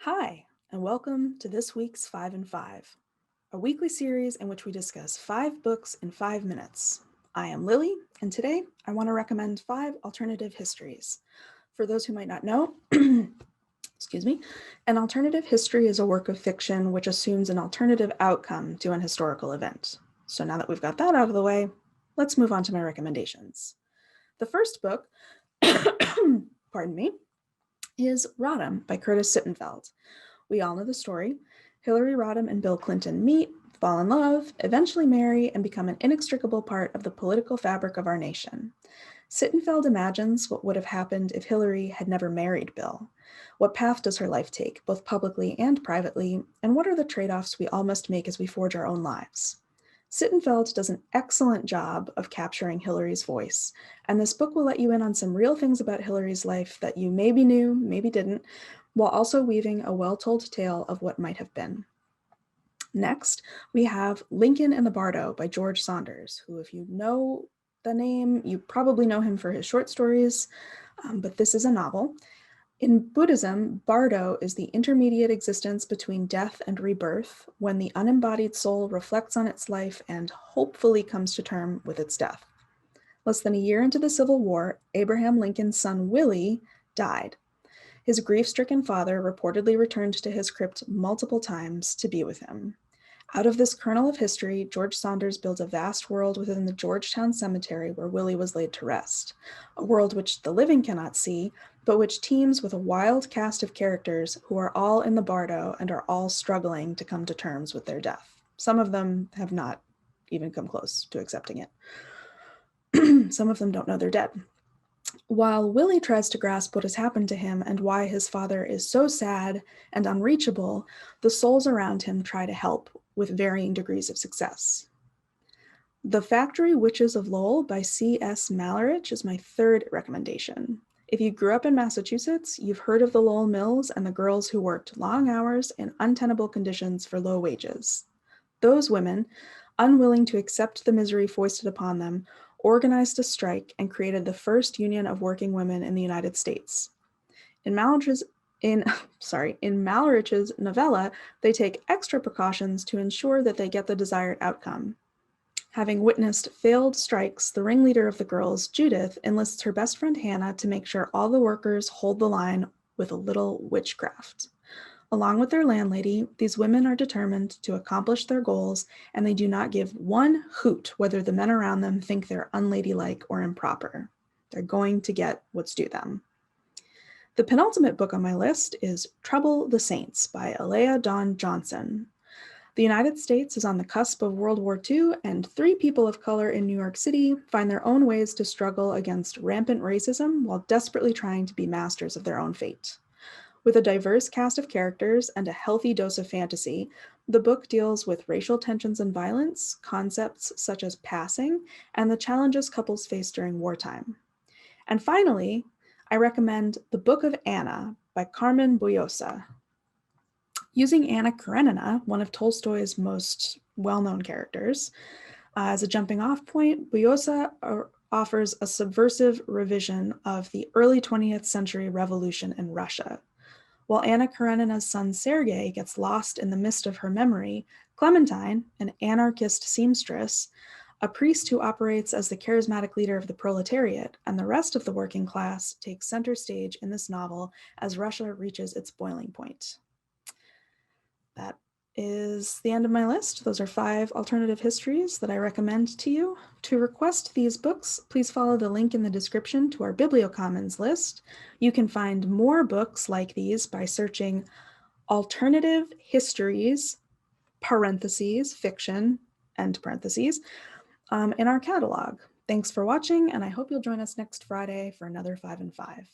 Hi, and welcome to this week's 5 and 5, a weekly series in which we discuss 5 books in 5 minutes. I am Lily, and today I want to recommend 5 alternative histories. For those who might not know, excuse me, an alternative history is a work of fiction which assumes an alternative outcome to an historical event. So now that we've got that out of the way, let's move on to my recommendations. The first book, pardon me, is Rodham by Curtis Sittenfeld. We all know the story. Hillary Rodham and Bill Clinton meet, fall in love, eventually marry, and become an inextricable part of the political fabric of our nation. Sittenfeld imagines what would have happened if Hillary had never married Bill. What path does her life take, both publicly and privately, and what are the trade-offs we all must make as we forge our own lives? Sittenfeld does an excellent job of capturing Hillary's voice, and this book will let you in on some real things about Hillary's life that you maybe knew, maybe didn't, while also weaving a well-told tale of what might have been. Next, we have Lincoln and the Bardo by George Saunders, who, if you know the name, you probably know him for his short stories, but this is a novel. In Buddhism, Bardo is the intermediate existence between death and rebirth, when the unembodied soul reflects on its life and hopefully comes to term with its death. Less than a year into the Civil War, Abraham Lincoln's son Willie died. His grief-stricken father reportedly returned to his crypt multiple times to be with him. Out of this kernel of history, George Saunders builds a vast world within the Georgetown Cemetery where Willie was laid to rest, a world which the living cannot see, but which teems with a wild cast of characters who are all in the bardo and are all struggling to come to terms with their death. Some of them have not even come close to accepting it. Some of them don't know they're dead. While Willie tries to grasp what has happened to him and why his father is so sad and unreachable, the souls around him try to help with varying degrees of success. The Factory Witches of Lowell by C.S. Mallerich is my third recommendation. If you grew up in Massachusetts, you've heard of the Lowell Mills and the girls who worked long hours in untenable conditions for low wages. Those women, unwilling to accept the misery foisted upon them, organized a strike and created the first union of working women in the United States. In Mallerich's novella, they take extra precautions to ensure that they get the desired outcome. Having witnessed failed strikes, the ringleader of the girls, Judith, enlists her best friend Hannah to make sure all the workers hold the line with a little witchcraft. Along with their landlady, these women are determined to accomplish their goals, and they do not give one hoot whether the men around them think they're unladylike or improper. They're going to get what's due them. The penultimate book on my list is Trouble the Saints by Alea Dawn Johnson. The United States is on the cusp of World War II, and 3 people of color in New York City find their own ways to struggle against rampant racism while desperately trying to be masters of their own fate. With a diverse cast of characters and a healthy dose of fantasy, the book deals with racial tensions and violence, concepts such as passing, and the challenges couples face during wartime. And finally, I recommend The Book of Anna by Carmen Buyosa. Using Anna Karenina, one of Tolstoy's most well-known characters, as a jumping-off point, Buyosa offers a subversive revision of the early 20th century revolution in Russia. While Anna Karenina's son Sergei gets lost in the mist of her memory, Clementine, an anarchist seamstress, a priest who operates as the charismatic leader of the proletariat, and the rest of the working class takes center stage in this novel as Russia reaches its boiling point. That is the end of my list. Those are 5 alternative histories that I recommend to you. To request these books, please follow the link in the description to our Bibliocommons list. You can find more books like these by searching alternative histories, parentheses, fiction, end parentheses, in our catalog. Thanks for watching, and I hope you'll join us next Friday for another 5 and 5.